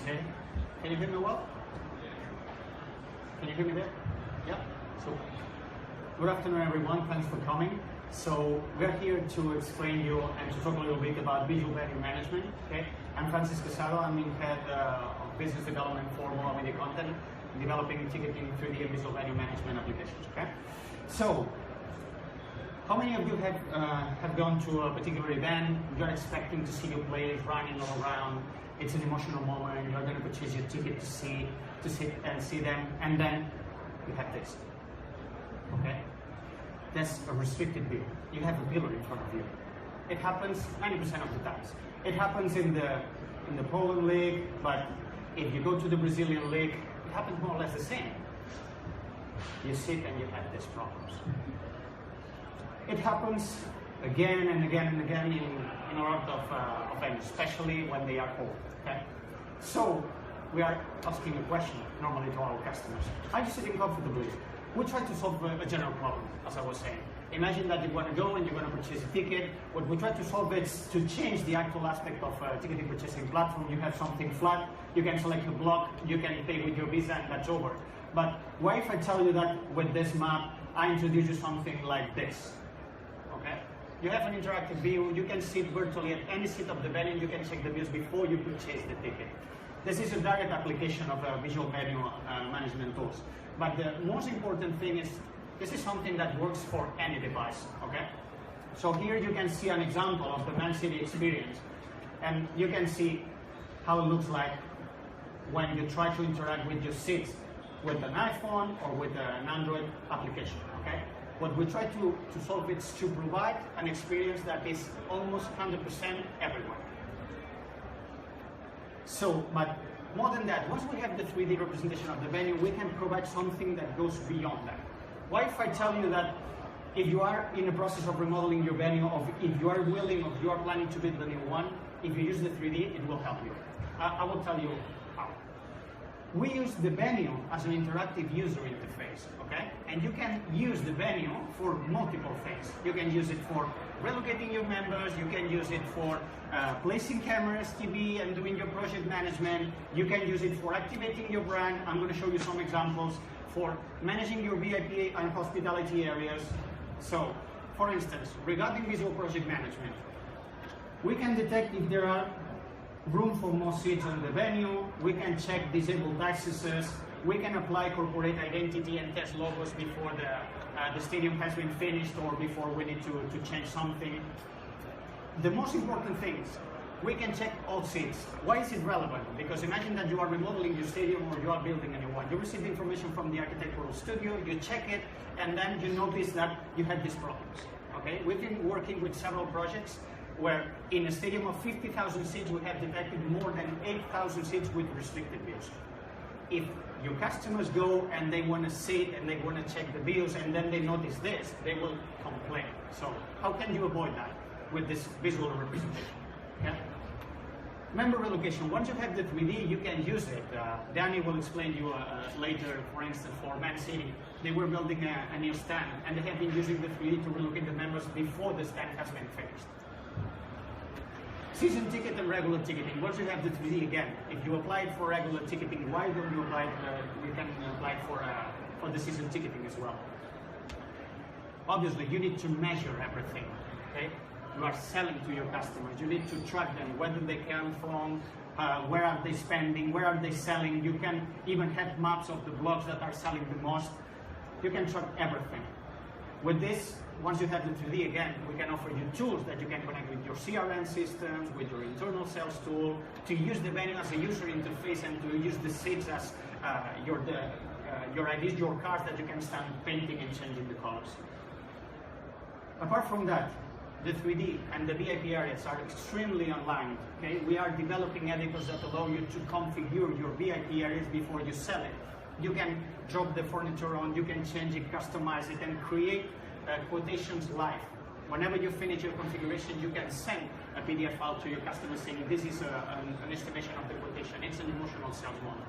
Okay. Can you hear me well? Can you hear me there? Yeah. So, good afternoon, everyone. Thanks for coming. So, we're here to explain you and to talk a little bit about visual venue management. Okay. I'm Francis Casado. I'm in head of business development for mobile media content, developing Ticketing3D and visual venue management applications. Okay. So, how many of you have gone to a particular event? You're expecting to see your players running all around. It's an emotional moment. You're going to purchase your ticket to sit and see them, and then you have this. Okay, that's a restricted view. You have a pillar in front of you. It happens 90% of the times. It happens in the Poland league, but if you go to the Brazilian league, it happens more or less the same. You sit and you have these problems. It happens again and again and again in a lot of venues, especially when they are old. Okay? So we are asking a question normally to our customers. Are you sitting comfortably? We try to solve a general problem, as I was saying. Imagine that you want to go and you're going to purchase a ticket. What we try to solve is to change the actual aspect of ticketing purchasing platform. You have something flat, you can select a block, you can pay with your Visa, and that's over. But what if I tell you that with this map, I introduce you something like this? Okay? You have an interactive view, you can sit virtually at any seat of the venue, you can check the views before you purchase the ticket. This is a direct application of visual venue management tools. But the most important thing is, this is something that works for any device, okay? So here you can see an example of the Man City experience, and you can see how it looks like when you try to interact with your seats with an iPhone or with an Android application, okay? What we try to solve is to provide an experience that is almost 100% everywhere. So, but more than that, once we have the 3D representation of the venue, we can provide something that goes beyond that. What if I tell you that if you are in the process of remodeling your venue, or if you are willing, or you are planning to build a new one, if you use the 3D, it will help you. I will tell you how. We use the venue as an interactive user interface, okay? And you can use the venue for multiple things. You can use it for relocating your members, you can use it for placing cameras, TV, and doing your project management. You can use it for activating your brand. I'm going to show you some examples for managing your VIP and hospitality areas. So, for instance, regarding visual project management, we can detect if there are room for more seats on the venue, we can check disabled accesses, we can apply corporate identity and test logos before the stadium has been finished or before we need to change something. The most important things, we can check all seats. Why is it relevant? Because imagine that you are remodeling your stadium or you are building a new one. You receive information from the architectural studio, you check it, and then you notice that you had these problems. Okay? We've been working with several projects where in a stadium of 50,000 seats, we have detected more than 8,000 seats with restricted views. If your customers go and they want to sit and they want to check the views and then they notice this, they will complain. So how can you avoid that with this visual representation? Okay? Member relocation, once you have the 3D, you can use it. Danny will explain to you later, for instance, for Man City, they were building a new stand and they have been using the 3D to relocate the members before the stand has been finished. Season ticket and regular ticketing. Once you have the 3D again, if you applied for regular ticketing, why don't you apply? You can apply for the season ticketing as well. Obviously, you need to measure everything. Okay, you are selling to your customers. You need to track them, whether they come from, where are they spending, where are they selling. You can even have maps of the blogs that are selling the most. You can track everything. With this, once you have the 3D again, we can offer you tools that you can connect with your CRM systems, with your internal sales tool, to use the venue as a user interface and to use the seats as your IDs, your cards that you can start painting and changing the colors. Apart from that, the 3D and the VIP areas are extremely aligned. Okay? We are developing editors that allow you to configure your VIP areas before you sell it. You can drop the furniture on, you can change it, customize it, and create quotations live. Whenever you finish your configuration, you can send a PDF file to your customer saying this is an estimation of the quotation. It's an emotional sales model.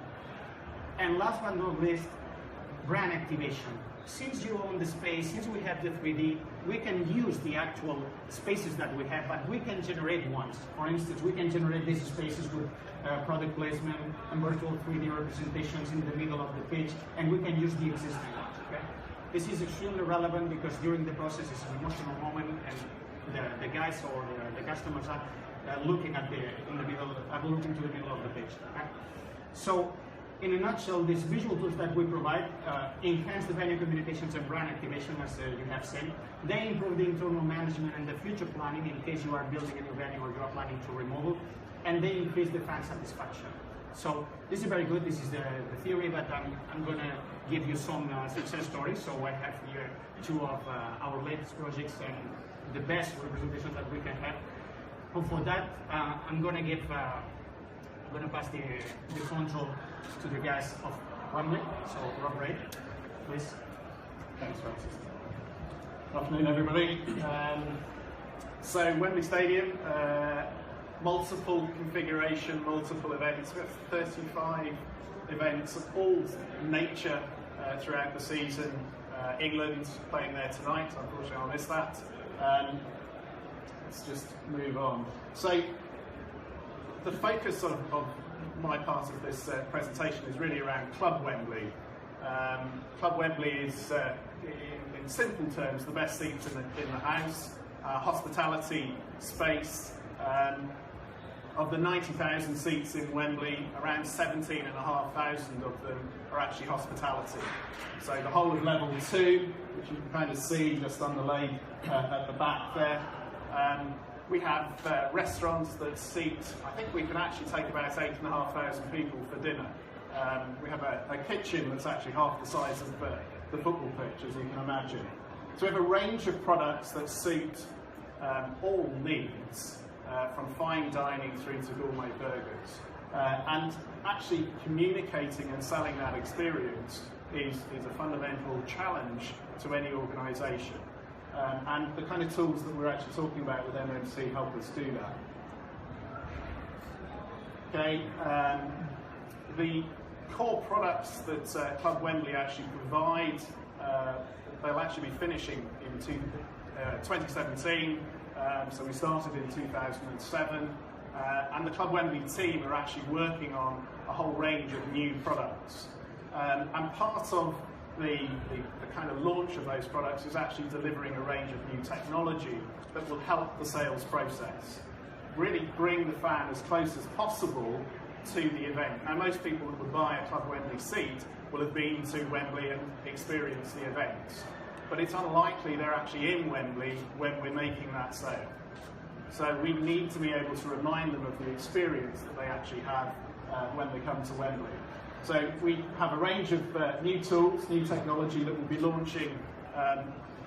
And last but not least, brand activation. since you own the space, since we have the 3D, we can use the actual spaces that we have, but we can generate ones. For instance, we can generate these spaces with product placement and virtual 3D representations in the middle of the pitch, and we can use the existing ones. Okay? This is extremely relevant because during the process it's an emotional moment, and the guys or the customers are looking at looking to the middle of the pitch. Okay? So, in a nutshell, these visual tools that we provide enhance the venue communications and brand activation, as you have seen. They improve the internal management and the future planning in case you are building a new venue or you are planning to remodel, and they increase the fan satisfaction. So this is very good. This is the theory, but I'm going to give you some success stories. So I have here two of our latest projects and the best representations that we can have. But for that, I'm going to pass the control to the guys of Wembley. So Rob Ray, please. Thanks, Francis. Good afternoon, everybody. So Wembley Stadium, multiple configuration, multiple events. We have 35 events of all nature throughout the season. England playing there tonight. Unfortunately, I'll miss that. Let's just move on. So the focus of my part of this presentation is really around Club Wembley. Club Wembley is, in simple terms, the best seats in the house, hospitality space. Of the 90,000 seats in Wembley, around 17,500 of them are actually hospitality. So the whole of level 2, which you can kind of see just underlaid at the back there. We have restaurants that seat, I think we can actually take about 8,500 people for dinner. We have a kitchen that's actually half the size of the football pitch, as you can imagine. So we have a range of products that suit all needs, from fine dining through to gourmet burgers. And actually communicating and selling that experience is a fundamental challenge to any organisation. And the kind of tools that we're actually talking about with MMC help us do that. Okay, the core products that Club Wembley actually provide, they'll actually be finishing in 2017. So we started in 2007, and the Club Wembley team are actually working on a whole range of new products. And part of the kind of launch of those products is actually delivering a range of new technology that will help the sales process. Really bring the fan as close as possible to the event. Now, most people that would buy a Club Wembley seat will have been to Wembley and experienced the event. But it's unlikely they're actually in Wembley when we're making that sale. So we need to be able to remind them of the experience that they actually have when they come to Wembley. So we have a range of new tools, new technology that we'll be launching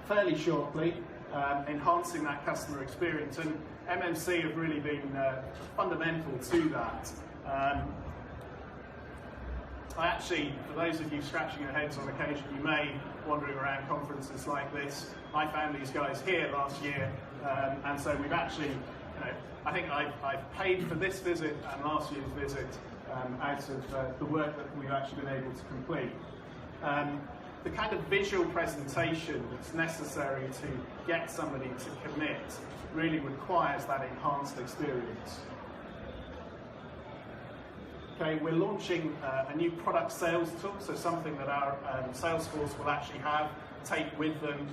fairly shortly, enhancing that customer experience. And MMC have really been fundamental to that. I actually, for those of you scratching your heads on occasion, you may wandering around conferences like this. I found these guys here last year, and so we've actually, I think I've paid for this visit and last year's visit out of the work that we've actually been able to complete. The kind of visual presentation that's necessary to get somebody to commit really requires that enhanced experience. Okay, we're launching a new product sales tool, so something that our sales force will actually take with them,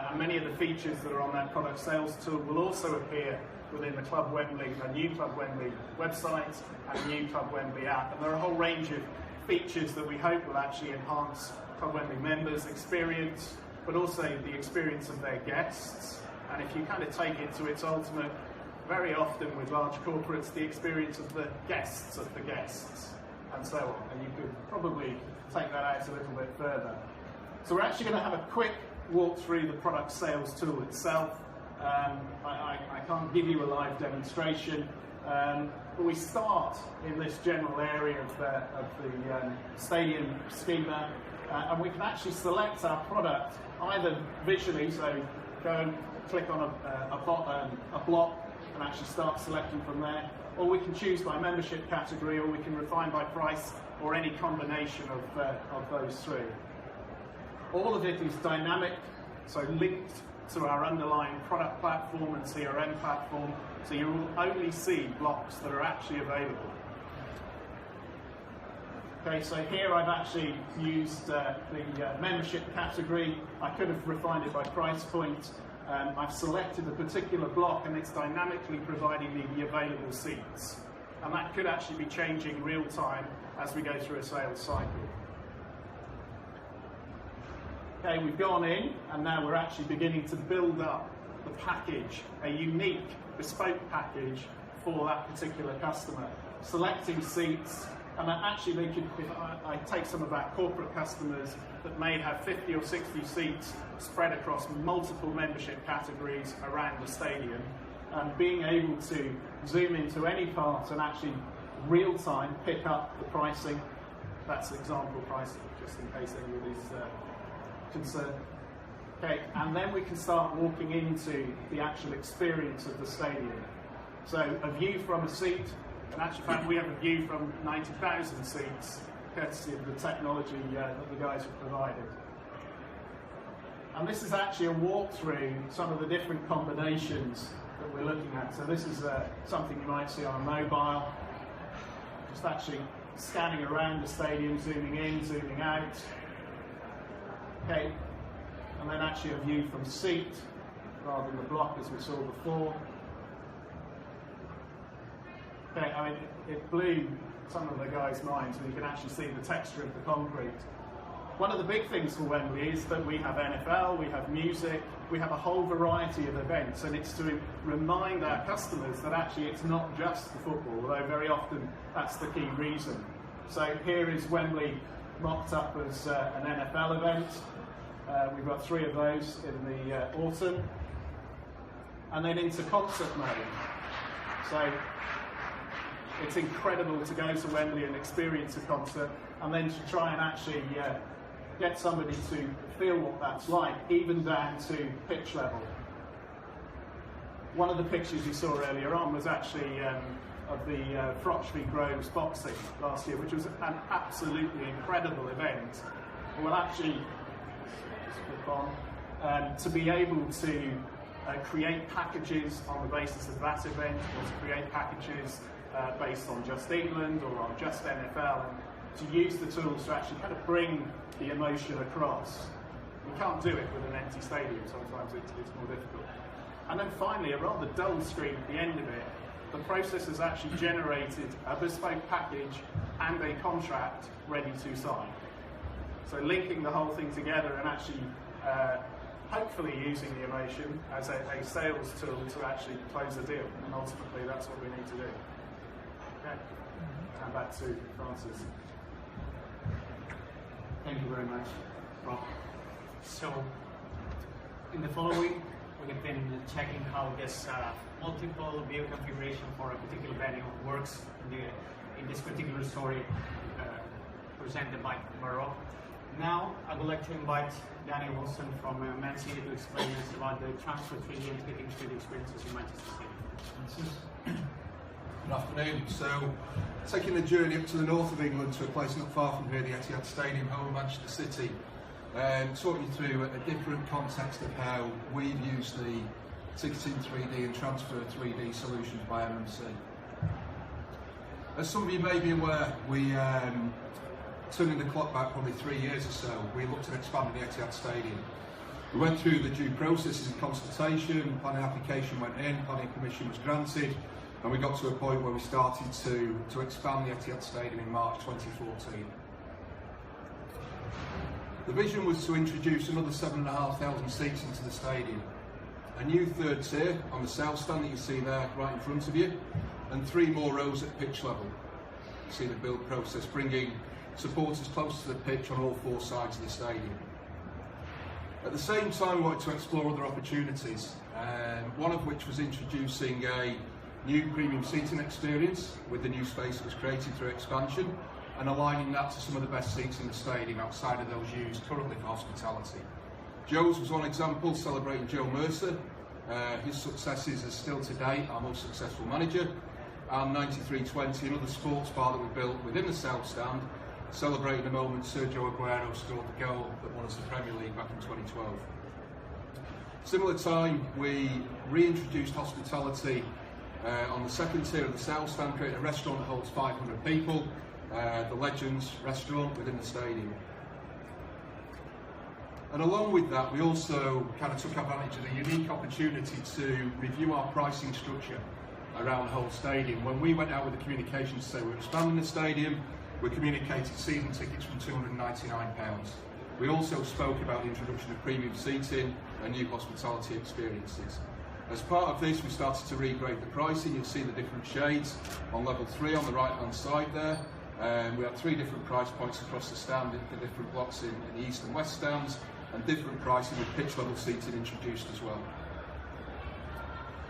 and many of the features that are on that product sales tool will also appear within the Club Wembley, a new Club Wembley website and a new Club Wembley app. And there are a whole range of features that we hope will actually enhance Club Wembley members' experience, but also the experience of their guests. And if you kind of take it to its ultimate, very often with large corporates, the experience of the guests of the guests, and so on. And you could probably take that out a little bit further. So we're actually going to have a quick walk through the product sales tool itself. I can't give you a live demonstration, but we start in this general area of the stadium schema, and we can actually select our product either visually, so go and click on a block and actually start selecting from there, or we can choose by membership category, or we can refine by price, or any combination of those three. All of it is dynamic, so linked to our underlying product platform and CRM platform, so you will only see blocks that are actually available. Okay, so here I've actually used the membership category. I could have refined it by price point. I've selected a particular block and it's dynamically providing me the available seats. And that could actually be changing real time as we go through a sales cycle. Okay, we've gone in and now we're actually beginning to build up the package, a unique, bespoke package for that particular customer. Selecting seats, and actually they could, if I take some of our corporate customers that may have 50 or 60 seats spread across multiple membership categories around the stadium, being able to zoom into any part and actually real time pick up the pricing. That's example pricing, just in case anybody's concerned. Okay, and then we can start walking into the actual experience of the stadium. So a view from a seat, in actual fact we have a view from 90,000 seats, courtesy of the technology that the guys have provided. And this is actually a walk through some of the different combinations that we're looking at. So this is something you might see on a mobile, just actually scanning around the stadium, zooming in, zooming out. Okay, and then actually a view from seat rather than the block as we saw before. Okay, I mean, it blew some of the guys' minds, and you can actually see the texture of the concrete. One of the big things for Wembley is that we have NFL, we have music, we have a whole variety of events, and it's to remind our customers that actually it's not just the football, although very often that's the key reason. So here is Wembley mocked up as an NFL event. We've got 3 of those in the autumn. And then into concert mode. So it's incredible to go to Wembley and experience a concert, and then to try and actually get somebody to feel what that's like, even down to pitch level. One of the pictures you saw earlier on was actually of the Frochby Groves boxing last year, which was an absolutely incredible event. We'll actually to be able to create packages on the basis of that event, or to create packages based on just England or on just NFL, and to use the tools to actually kind of bring the emotion across. You can't do it with an empty stadium, sometimes it's more difficult. And then finally, a rather dull screen at the end of it, the process has actually generated a bespoke package and a contract ready to sign. So linking the whole thing together and actually hopefully using the emotion as a sales tool to actually close a deal, and ultimately that's what we need to do. Okay, and back to Francis. Thank you very much, Rob. So, in the following, we have been checking how this multiple view configuration for a particular venue works in this particular story presented by Rob. Now, I would like to invite Danny Wilson from Man City to explain us about the Transfer3D and Ticketing3D experiences in Manchester City. Good afternoon. So, taking the journey up to the north of England to a place not far from here, the Etihad Stadium, home of Manchester City, talk you through a different context of how we've used the Ticketing3D and Transfer3D solutions by MMC. As some of you may be aware, we turning the clock back probably 3 years or so, we looked at expanding the Etihad Stadium. We went through the due processes of consultation, planning application went in, planning permission was granted, and we got to a point where we started to expand the Etihad Stadium in March 2014. The vision was to introduce another 7,500 seats into the stadium, a new third tier on the south stand that you see there right in front of you, and 3 more rows at pitch level. You see the build process bringing supporters close to the pitch on all 4 sides of the stadium. At the same time, we wanted to explore other opportunities, one of which was introducing a new premium seating experience with the new space that was created through expansion, and aligning that to some of the best seats in the stadium outside of those used currently for hospitality. Joe's was one example, celebrating Joe Mercer. His successes are still to date our most successful manager, and 9320, another sports bar that we built within the south stand, celebrating the moment Sergio Aguero scored the goal that won us the Premier League back in 2012. Similar time, we reintroduced hospitality on the second tier of the South Stand, creating a restaurant that holds 500 people, the Legends restaurant within the stadium. And along with that, we also kind of took advantage of the unique opportunity to review our pricing structure around the whole stadium. When we went out with the communication to say we're expanding the stadium, we communicated season tickets from £299. We also spoke about the introduction of premium seating and new hospitality experiences. As part of this, we started to regrade the pricing. You'll see the different shades on level 3 on the right hand side there. We have 3 different price points across the stand, the different blocks in the east and west stands, and different pricing with pitch level seating introduced as well.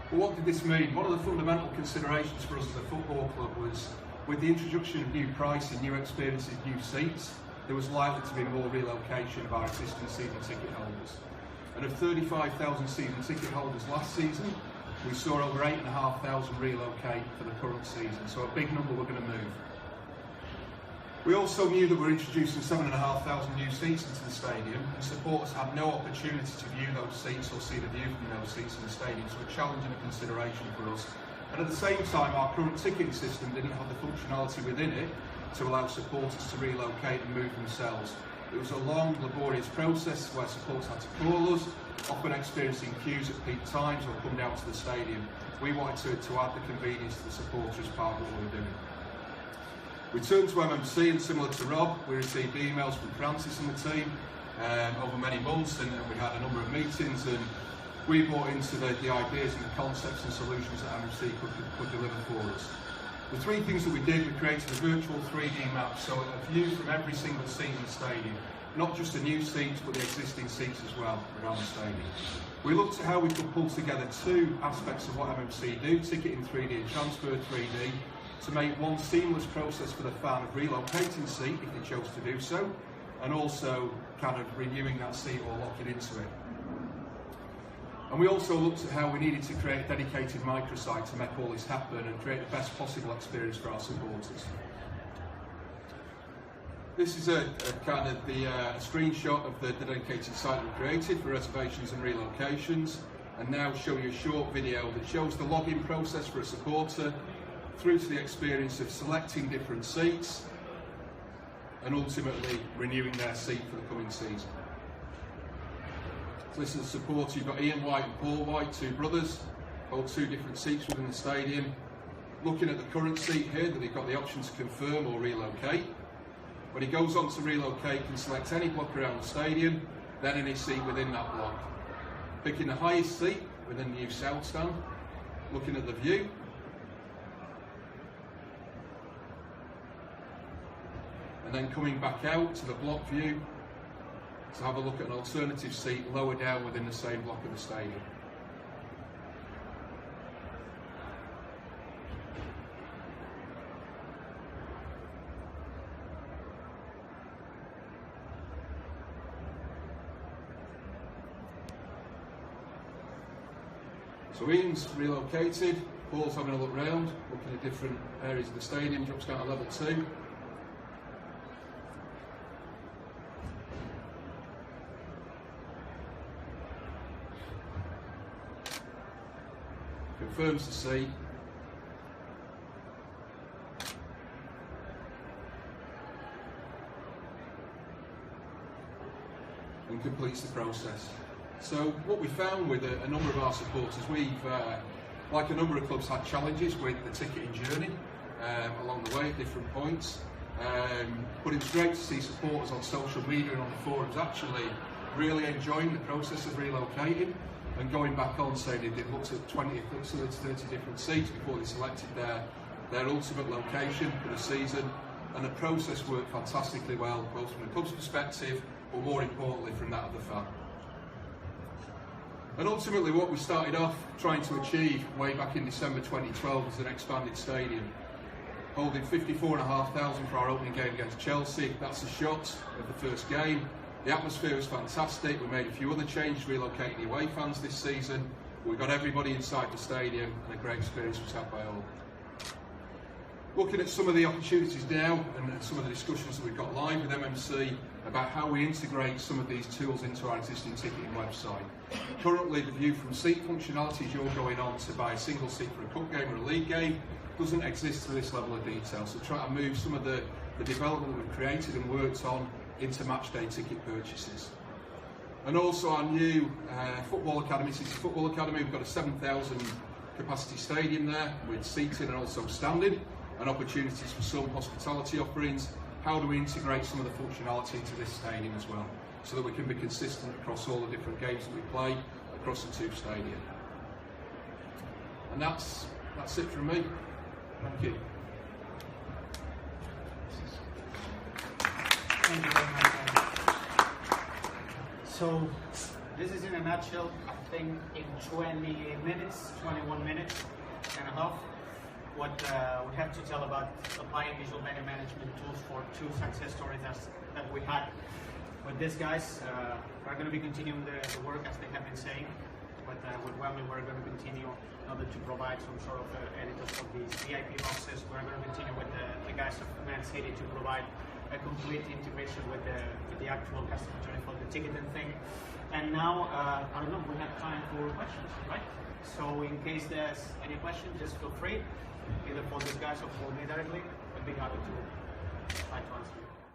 But what did this mean? One of the fundamental considerations for us as a football club was, with the introduction of new pricing, new experiences, new seats, there was likely to be more relocation of our existing season ticket holders. And of 35,000 season ticket holders last season, we saw over 8,500 relocate for the current season, so a big number were going to move. We also knew that we were introducing 7,500 new seats into the stadium, and supporters had no opportunity to view those seats or see the view from those seats in the stadium, so a challenge and a consideration for us. And at the same time, our current ticketing system didn't have the functionality within it to allow supporters to relocate and move themselves. It was a long, laborious process where supporters had to call us, often experiencing queues at peak times or come down to the stadium. We wanted to add the convenience to the supporter as part of what we were doing. We turned to MMC, and similar to Rob, we received emails from Francis and the team over many months, and we had a number of meetings, and we bought into the ideas and the concepts and solutions that MMC could deliver for us. The 3 things that we did, we created a virtual 3D map, so a view from every single seat in the stadium, not just the new seats, but the existing seats as well around the stadium. We looked at how we could pull together 2 aspects of what MMC do, Ticketing3D and Transfer3D, to make one seamless process for the fan of relocating seat if they chose to do so, and also kind of renewing that seat or locking into it. And we also looked at how we needed to create a dedicated microsite to make all this happen and create the best possible experience for our supporters. This is a kind of the screenshot of the dedicated site we created for reservations and relocations, and now show you a short video that shows the login process for a supporter, through to the experience of selecting different seats and ultimately renewing their seat for the coming season. So this is a supporter. You've got Ian White and Paul White, 2 brothers, hold 2 different seats within the stadium. Looking at the current seat here, that they've got the option to confirm or relocate. When he goes on to relocate, he can select any block around the stadium, then any seat within that block. Picking the highest seat within the new South Stand, looking at the view, and then coming back out to the block view to have a look at an alternative seat lower down within the same block of the stadium. So Ian's relocated, Paul's having a look round, looking at different areas of the stadium, drops down to level 2. Confirms the seat, and completes the process. So what we found with a number of our supporters, we've, like a number of clubs, had challenges with the ticketing journey along the way at different points, but it's great to see supporters on social media and on the forums actually really enjoying the process of relocating and going back on saying they've looked at 20 to 30 different seats before they selected their ultimate location for the season, and the process worked fantastically well, both from the club's perspective, but more importantly from that of the fan. And ultimately what we started off trying to achieve way back in December 2012 was an expanded stadium, holding 54,500 for our opening game against Chelsea. That's a shot of the first game. The atmosphere was fantastic. We made a few other changes, relocating the away fans this season. We got everybody inside the stadium, and a great experience was had by all. looking at some of the opportunities now and some of the discussions that we've got live with MMC about how we integrate some of these tools into our existing ticketing website. Currently, the view from seat functionality, as you're going on to buy a single seat for a cup game or a league game, doesn't exist to this level of detail. So try to move some of the development that we've created and worked on into match day ticket purchases. And also our new football academy, City Football Academy, we've got a 7,000 capacity stadium there with seating and also standing, and opportunities for some hospitality offerings. How do we integrate some of the functionality into this stadium as well, so that we can be consistent across all the different games that we play across the two stadia. And that's it from me. Thank you. Thank you very much. So this is in a nutshell, I think in 20 minutes, 21 minutes and a half, what we have to tell about applying visual venue management tools for two success stories that we had with these guys. We're going to be continuing the work as they have been saying, but with Wembley we're going to continue in order to provide some sort of editors for these VIP boxes. We're going to continue with the guys of Man City to provide a complete integration with the actual customer journey for the ticketing thing. And now, I don't know, we have time for questions, right? So in case there's any question, just feel free, either for these guys or for me directly. I'd be happy to try to answer.